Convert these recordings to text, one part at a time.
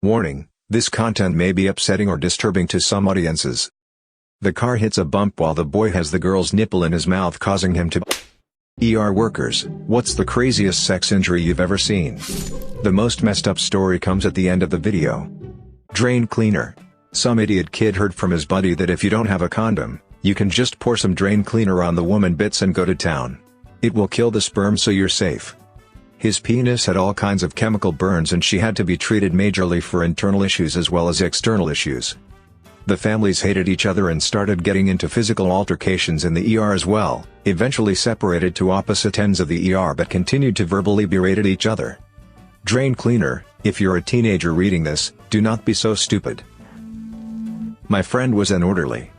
Warning, this content may be upsetting or disturbing to some audiences. The car hits a bump while the boy has the girl's nipple in his mouth, causing him to ER workers, what's the craziest sex injury you've ever seen? The most messed up story comes at the end of the video. Drain cleaner. Some idiot kid heard from his buddy that if you don't have a condom, you can just pour some drain cleaner on the woman bits and go to town. It will kill the sperm so you're safe. His penis had all kinds of chemical burns and she had to be treated majorly for internal issues as well as external issues. The families hated each other and started getting into physical altercations in the ER as well, eventually separated to opposite ends of the ER but continued to verbally berate each other. Drain cleaner, if you're a teenager reading this, do not be so stupid. My friend was an orderly.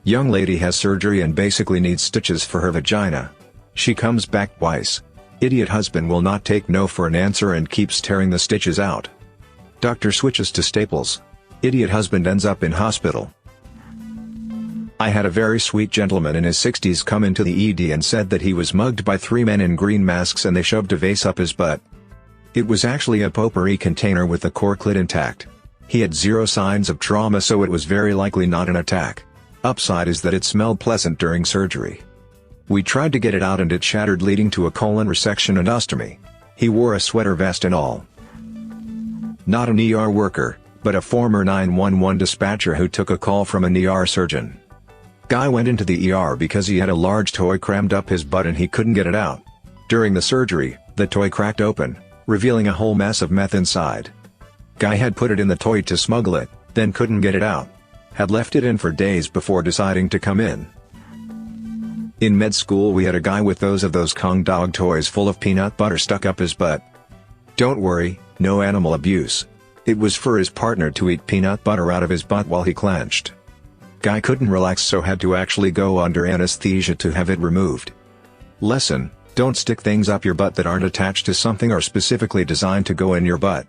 Young lady has surgery and basically needs stitches for her vagina. She comes back twice. Idiot husband will not take no for an answer and keeps tearing the stitches out. Doctor switches to staples. Idiot husband ends up in hospital. I had a very sweet gentleman in his 60s come into the ED and said that he was mugged by 3 men in green masks and they shoved a vase up his butt. It was actually a potpourri container with the cork lid intact. He had 0 signs of trauma, so it was very likely not an attack. Upside is that it smelled pleasant during surgery. We tried to get it out and it shattered, leading to a colon resection and ostomy. He wore a sweater vest and all. Not an ER worker, but a former 911 dispatcher who took a call from an ER surgeon. Guy went into the ER because he had a large toy crammed up his butt and he couldn't get it out. During the surgery, the toy cracked open, revealing a whole mess of meth inside. Guy had put it in the toy to smuggle it, then couldn't get it out. Had left it in for days before deciding to come in. In med school we had a guy with those Kong dog toys full of peanut butter stuck up his butt. Don't worry, no animal abuse. It was for his partner to eat peanut butter out of his butt while he clenched. Guy couldn't relax, so had to actually go under anesthesia to have it removed. Lesson: don't stick things up your butt that aren't attached to something or specifically designed to go in your butt.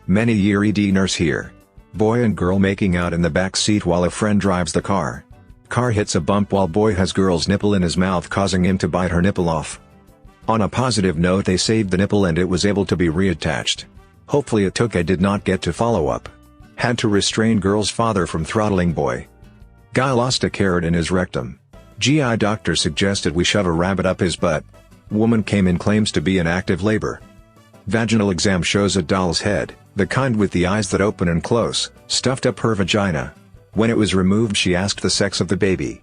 Many year ED nurse here. Boy and girl making out in the back seat while a friend drives the car. Car hits a bump while boy has girl's nipple in his mouth, causing him to bite her nipple off. On a positive note, they saved the nipple and it was able to be reattached. Hopefully it took. I did not get to follow up. Had to restrain girl's father from throttling boy. Guy lost a carrot in his rectum. GI doctor suggested we shove a rabbit up his butt. Woman came in, claims to be in active labor. Vaginal exam shows a doll's head, the kind with the eyes that open and close, stuffed up her vagina. When it was removed, she asked the sex of the baby.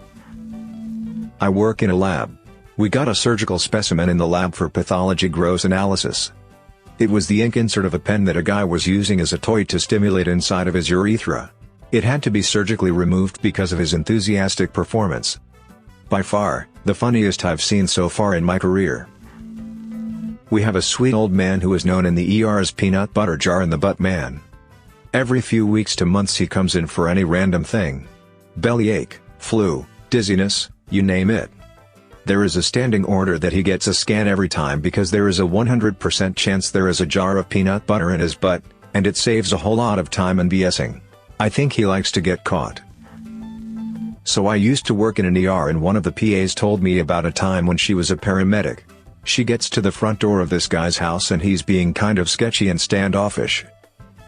I work in a lab. We got a surgical specimen in the lab for pathology gross analysis. It was the ink insert of a pen that a guy was using as a toy to stimulate inside of his urethra. It had to be surgically removed because of his enthusiastic performance. By far, the funniest I've seen so far in my career. We have a sweet old man who is known in the ER as Peanut Butter Jar in the Butt Man. Every few weeks to months he comes in for any random thing. Bellyache, flu, dizziness, you name it. There is a standing order that he gets a scan every time because there is a 100% chance there is a jar of peanut butter in his butt, and it saves a whole lot of time and BSing. I think he likes to get caught. So I used to work in an ER and one of the PAs told me about a time when she was a paramedic. She gets to the front door of this guy's house and he's being kind of sketchy and standoffish.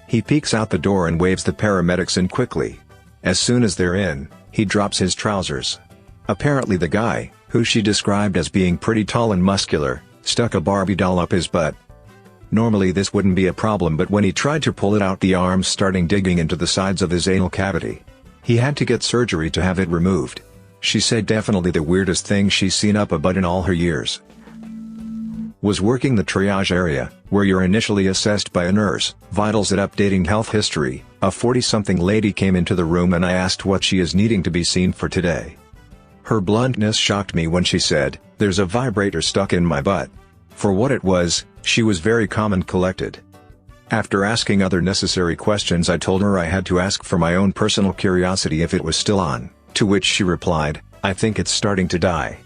He peeks out the door and waves the paramedics in quickly. As soon as they're in, he drops his trousers. Apparently the guy, who she described as being pretty tall and muscular, stuck a Barbie doll up his butt. Normally this wouldn't be a problem, but when he tried to pull it out, the arms started digging into the sides of his anal cavity. He had to get surgery to have it removed. She said definitely the weirdest thing she's seen up a butt in all her years. Was working the triage area, where you're initially assessed by a nurse, vitals at updating health history. A 40-something lady came into the room and I asked what she is needing to be seen for today. Her bluntness shocked me when she said, "There's a vibrator stuck in my butt." For what it was, she was very calm and collected. After asking other necessary questions, I told her I had to ask for my own personal curiosity if it was still on, to which she replied, "I think it's starting to die."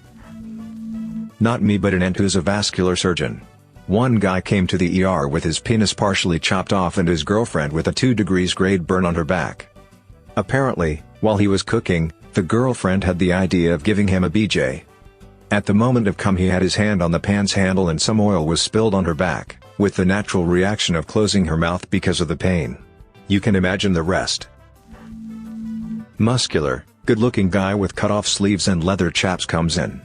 Not me, but an aunt who's a vascular surgeon. One guy came to the ER with his penis partially chopped off and his girlfriend with a 2 degrees grade burn on her back. Apparently, while he was cooking, the girlfriend had the idea of giving him a BJ. At the moment of cum he had his hand on the pan's handle and some oil was spilled on her back. with the natural reaction of closing her mouth because of the pain. You can imagine the rest. Muscular, good-looking guy with cut-off sleeves and leather chaps comes in.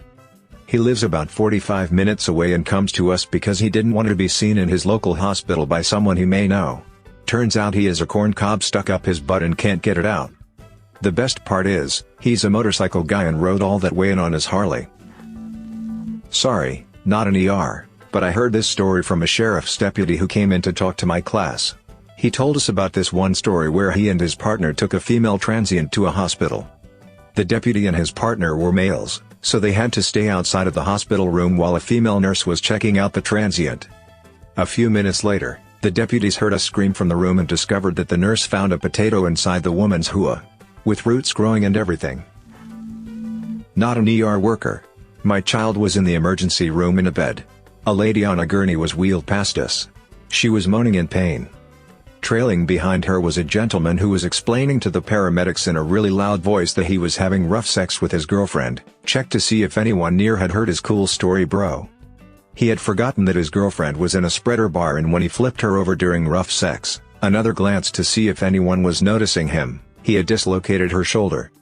He lives about 45 minutes away and comes to us because he didn't want to be seen in his local hospital by someone he may know. Turns out he has a corn cob stuck up his butt and can't get it out. The best part is, he's a motorcycle guy and rode all that way in on his Harley. Sorry, not an ER, but I heard this story from a sheriff's deputy who came in to talk to my class. He told us about this one story where he and his partner took a female transient to a hospital. The deputy and his partner were males, so they had to stay outside of the hospital room while a female nurse was checking out the transient. A few minutes later, the deputies heard a scream from the room and discovered that the nurse found a potato inside the woman's hua, with roots growing and everything. Not an ER worker. My child was in the emergency room in a bed. A lady on a gurney was wheeled past us. She was moaning in pain. Trailing behind her was a gentleman who was explaining to the paramedics in a really loud voice that he was having rough sex with his girlfriend. Check to see if anyone near had heard his cool story, bro. He had forgotten that his girlfriend was in a spreader bar, and when he flipped her over during rough sex, another glance to see if anyone was noticing him, he had dislocated her shoulder.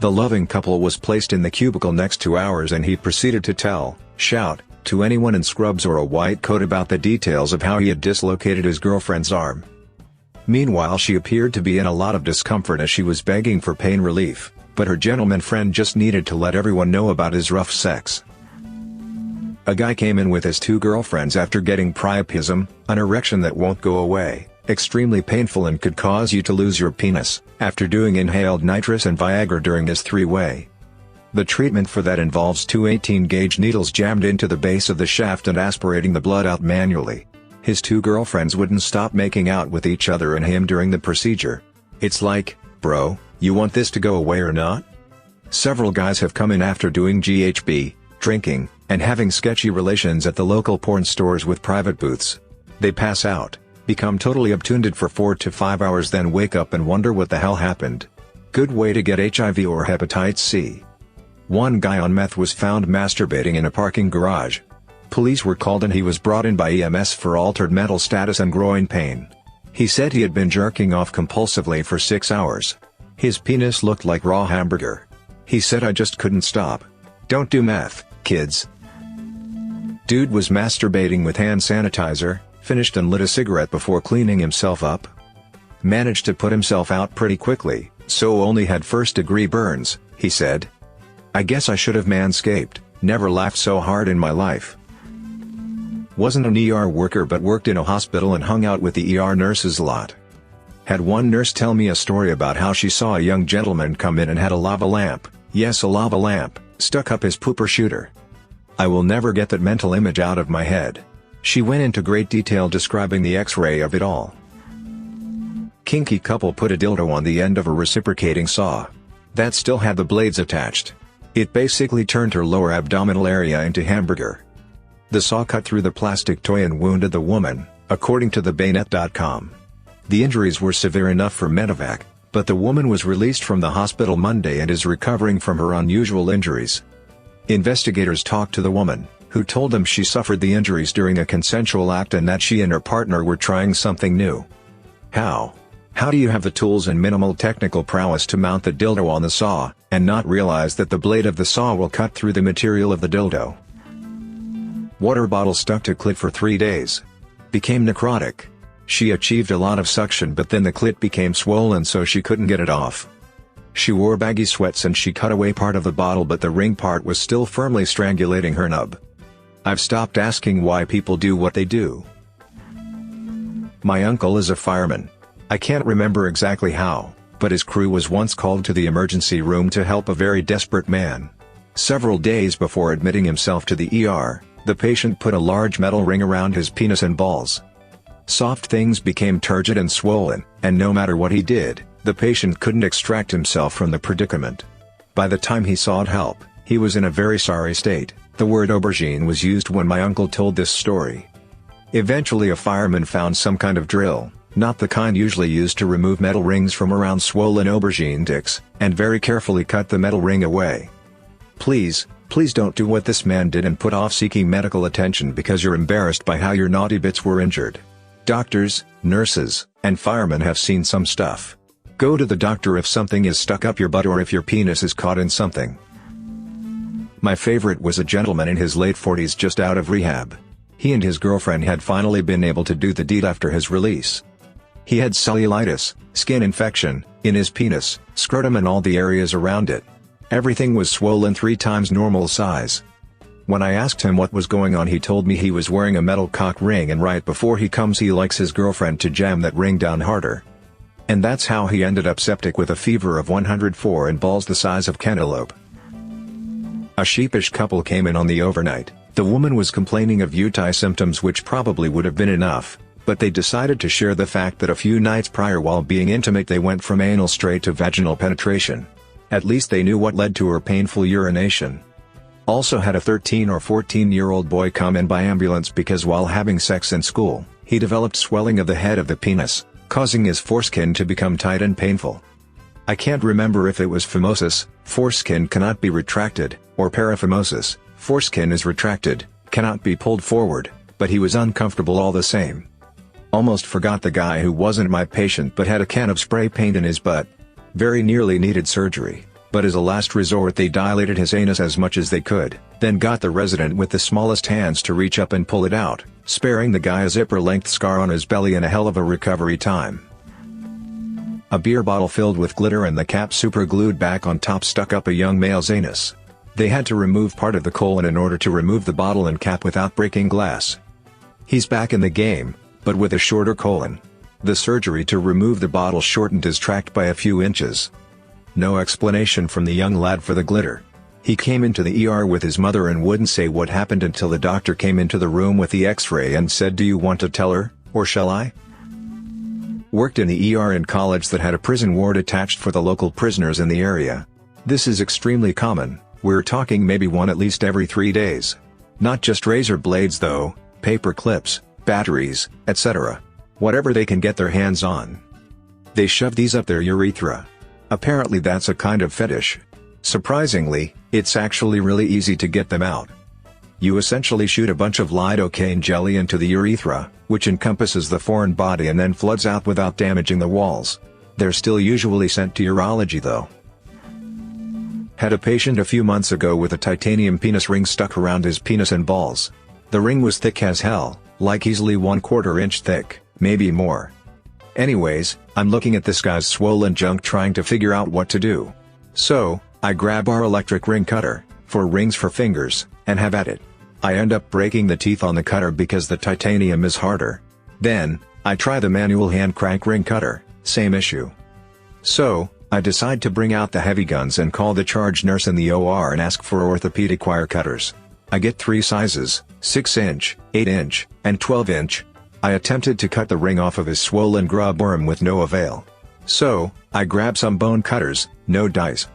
The loving couple was placed in the cubicle next to ours, and he proceeded to shout, to anyone in scrubs or a white coat about the details of how he had dislocated his girlfriend's arm. Meanwhile, she appeared to be in a lot of discomfort as she was begging for pain relief, but her gentleman friend just needed to let everyone know about his rough sex. A guy came in with his two girlfriends after getting priapism, an erection that won't go away, extremely painful and could cause you to lose your penis, after doing inhaled nitrous and Viagra during his three-way. The treatment for that involves two 18-gauge needles jammed into the base of the shaft and aspirating the blood out manually. His two girlfriends wouldn't stop making out with each other and him during the procedure. It's like, bro, you want this to go away or not? Several guys have come in after doing GHB, drinking, and having sketchy relations at the local porn stores with private booths. They pass out, become totally obtunded for 4 to 5 hours, then wake up and wonder what the hell happened. Good way to get HIV or hepatitis C. One guy on meth was found masturbating in a parking garage. Police were called and he was brought in by EMS for altered mental status and groin pain. He said he had been jerking off compulsively for 6 hours. His penis looked like raw hamburger. He said, I just couldn't stop. Don't do meth, kids. Dude was masturbating with hand sanitizer, finished and lit a cigarette before cleaning himself up. Managed to put himself out pretty quickly, so only had first-degree burns, he said. I guess I should have manscaped, never laughed so hard in my life. Wasn't an ER worker but worked in a hospital and hung out with the ER nurses a lot. Had one nurse tell me a story about how she saw a young gentleman come in and had a lava lamp, yes, a lava lamp, stuck up his pooper shooter. I will never get that mental image out of my head. She went into great detail describing the X-ray of it all. Kinky couple put a dildo on the end of a reciprocating saw. That still had the blades attached. It basically turned her lower abdominal area into hamburger. The saw cut through the plastic toy and wounded the woman, according to thebaynet.com. The injuries were severe enough for medevac, but the woman was released from the hospital Monday and is recovering from her unusual injuries. Investigators talked to the woman, who told them she suffered the injuries during a consensual act and that she and her partner were trying something new. How do you have the tools and minimal technical prowess to mount the dildo on the saw, and not realize that the blade of the saw will cut through the material of the dildo? Water bottle stuck to clit for 3 days. Became necrotic. She achieved a lot of suction, but then the clit became swollen so she couldn't get it off. She wore baggy sweats and she cut away part of the bottle, but the ring part was still firmly strangulating her nub. I've stopped asking why people do what they do. My uncle is a fireman. I can't remember exactly how, but his crew was once called to the emergency room to help a very desperate man. Several days before admitting himself to the ER, the patient put a large metal ring around his penis and balls. Soft things became turgid and swollen, and no matter what he did, the patient couldn't extract himself from the predicament. By the time he sought help, he was in a very sorry state. The word aubergine was used when my uncle told this story. Eventually a fireman found some kind of drill, not the kind usually used to remove metal rings from around swollen aubergine dicks, and very carefully cut the metal ring away. Please, Please don't do what this man did and put off seeking medical attention because you're embarrassed by how your naughty bits were injured. Doctors, nurses, and firemen have seen some stuff. Go to the doctor if something is stuck up your butt or if your penis is caught in something. My favorite was a gentleman in his late 40s just out of rehab. He and his girlfriend had finally been able to do the deed after his release. He had cellulitis, skin infection, in his penis, scrotum and all the areas around it. Everything was swollen 3 times normal size. When I asked him what was going on, he told me he was wearing a metal cock ring and right before he comes he likes his girlfriend to jam that ring down harder. And that's how he ended up septic with a fever of 104 and balls the size of cantaloupe. A sheepish couple came in on the overnight. The woman was complaining of UTI symptoms which probably would have been enough, but they decided to share the fact that a few nights prior while being intimate they went from anal straight to vaginal penetration. At least they knew what led to her painful urination. Also had a 13 or 14-year-old boy come in by ambulance because while having sex in school, he developed swelling of the head of the penis, causing his foreskin to become tight and painful. I can't remember if it was phimosis, foreskin cannot be retracted, or paraphimosis, foreskin is retracted, cannot be pulled forward, but he was uncomfortable all the same. Almost forgot the guy who wasn't my patient but had a can of spray paint in his butt. Very nearly needed surgery, but as a last resort they dilated his anus as much as they could, then got the resident with the smallest hands to reach up and pull it out, sparing the guy a zipper-length scar on his belly and a hell of a recovery time. A beer bottle filled with glitter and the cap super glued back on top stuck up a young male's anus. They had to remove part of the colon in order to remove the bottle and cap without breaking glass. He's back in the game, but with a shorter colon. The surgery to remove the bottle shortened his tract by a few inches. No explanation from the young lad for the glitter. He came into the ER with his mother and wouldn't say what happened until the doctor came into the room with the x-ray and said, "Do you want to tell her, or shall I?" Worked in the ER in college that had a prison ward attached for the local prisoners in the area. This is extremely common, we're talking maybe one at least every 3 days. Not just razor blades though, paper clips, batteries, etc. Whatever they can get their hands on. They shove these up their urethra. Apparently that's a kind of fetish. Surprisingly, it's actually really easy to get them out. You essentially shoot a bunch of lidocaine jelly into the urethra, which encompasses the foreign body and then floods out without damaging the walls. They're still usually sent to urology though. Had a patient a few months ago with a titanium penis ring stuck around his penis and balls. The ring was thick as hell, like easily 1/4 inch thick, maybe more. Anyways, I'm looking at this guy's swollen junk trying to figure out what to do. So, I grab our electric ring cutter, for rings for fingers, and have at it. I end up breaking the teeth on the cutter because the titanium is harder. Then, I try the manual hand crank ring cutter, same issue. So, I decide to bring out the heavy guns and call the charge nurse in the OR and ask for orthopedic wire cutters. I get 3 sizes, 6-inch, 8-inch, and 12-inch. I attempted to cut the ring off of his swollen grub worm with no avail. So, I grab some bone cutters, no dice.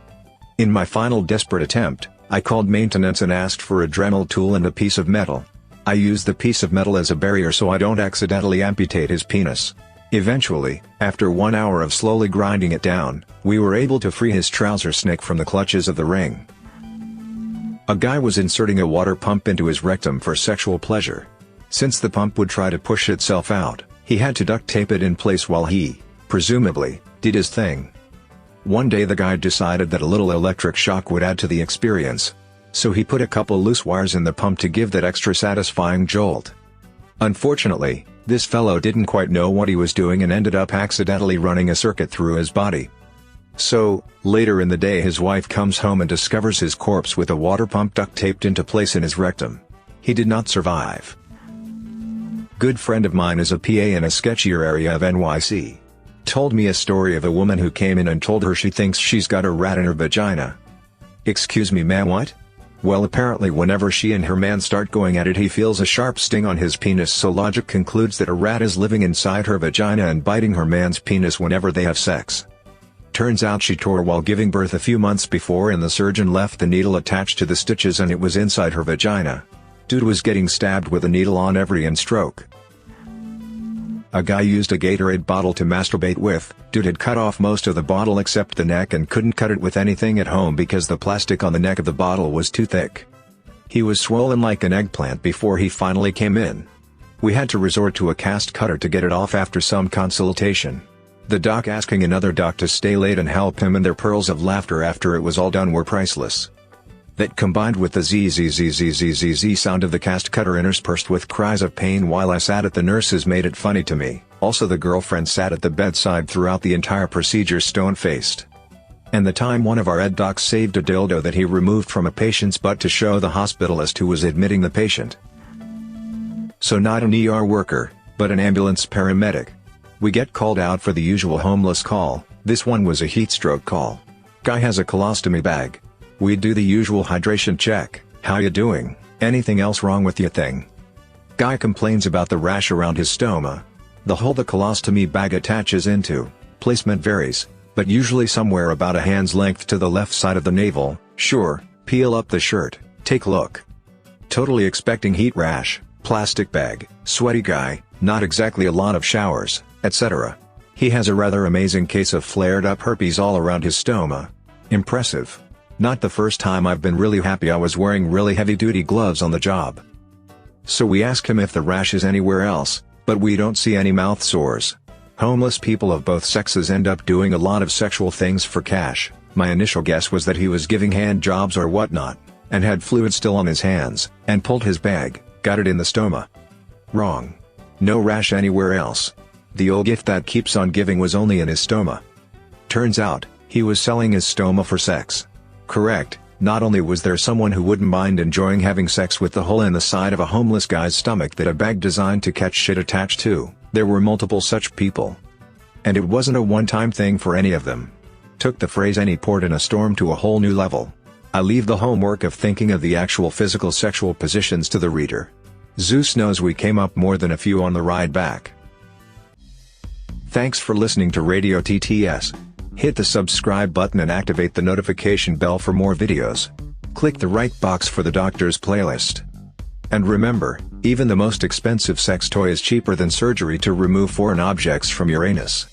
In my final desperate attempt, I called maintenance and asked for a Dremel tool and a piece of metal. I used the piece of metal as a barrier so I don't accidentally amputate his penis. Eventually, after 1 hour of slowly grinding it down, we were able to free his trouser snake from the clutches of the ring. A guy was inserting a water pump into his rectum for sexual pleasure. Since the pump would try to push itself out, he had to duct tape it in place while he, presumably, did his thing. One day the guy decided that a little electric shock would add to the experience. So he put a couple loose wires in the pump to give that extra satisfying jolt. Unfortunately, this fellow didn't quite know what he was doing and ended up accidentally running a circuit through his body. So, later in the day his wife comes home and discovers his corpse with a water pump duct taped into place in his rectum. He did not survive. Good friend of mine is a PA in a sketchier area of NYC. Told me a story of a woman who came in and told her she thinks she's got a rat in her vagina. Excuse me ma'am, what? Well, apparently whenever she and her man start going at it he feels a sharp sting on his penis, so logic concludes that a rat is living inside her vagina and biting her man's penis whenever they have sex. Turns out she tore while giving birth a few months before and the surgeon left the needle attached to the stitches and it was inside her vagina. Dude was getting stabbed with a needle on every stroke. A guy used a Gatorade bottle to masturbate with. Dude had cut off most of the bottle except the neck and couldn't cut it with anything at home because the plastic on the neck of the bottle was too thick. He was swollen like an eggplant before he finally came in. We had to resort to a cast cutter to get it off after some consultation. The doc asking another doc to stay late and help him, and their pearls of laughter after it was all done were priceless. That combined with the zzzzzzzzz sound of the cast cutter interspersed with cries of pain while I sat at the nurses made it funny to me. Also, the girlfriend sat at the bedside throughout the entire procedure stone-faced. And the time one of our ed docs saved a dildo that he removed from a patient's butt to show the hospitalist who was admitting the patient. So not an ER worker, but an ambulance paramedic. We get called out for the usual homeless call. This one was a heat stroke call. Guy has a colostomy bag. We do the usual hydration check. How you doing? Anything else wrong with you thing? Guy complains about the rash around his stoma. The hole the colostomy bag attaches into, placement varies, but usually somewhere about a hand's length to the left side of the navel. Sure, peel up the shirt, take a look. Totally expecting heat rash, plastic bag, sweaty guy, not exactly a lot of showers, etc. He has a rather amazing case of flared-up herpes all around his stoma. Impressive. Not the first time I've been really happy I was wearing really heavy-duty gloves on the job. So we ask him if the rash is anywhere else, but we don't see any mouth sores. Homeless people of both sexes end up doing a lot of sexual things for cash. My initial guess was that he was giving hand jobs or whatnot, and had fluid still on his hands, and pulled his bag, got it in the stoma. Wrong. No rash anywhere else. The old gift that keeps on giving was only in his stoma. Turns out, he was selling his stoma for sex. Correct, not only was there someone who wouldn't mind enjoying having sex with the hole in the side of a homeless guy's stomach that a bag designed to catch shit attached to, there were multiple such people. And it wasn't a one-time thing for any of them. Took the phrase "any port in a storm" to a whole new level. I leave the homework of thinking of the actual physical sexual positions to the reader. Zeus knows we came up more than a few on the ride back. Thanks for listening to Radio TTS. Hit the subscribe button and activate the notification bell for more videos. Click the right box for the doctor's playlist. And remember, even the most expensive sex toy is cheaper than surgery to remove foreign objects from your anus.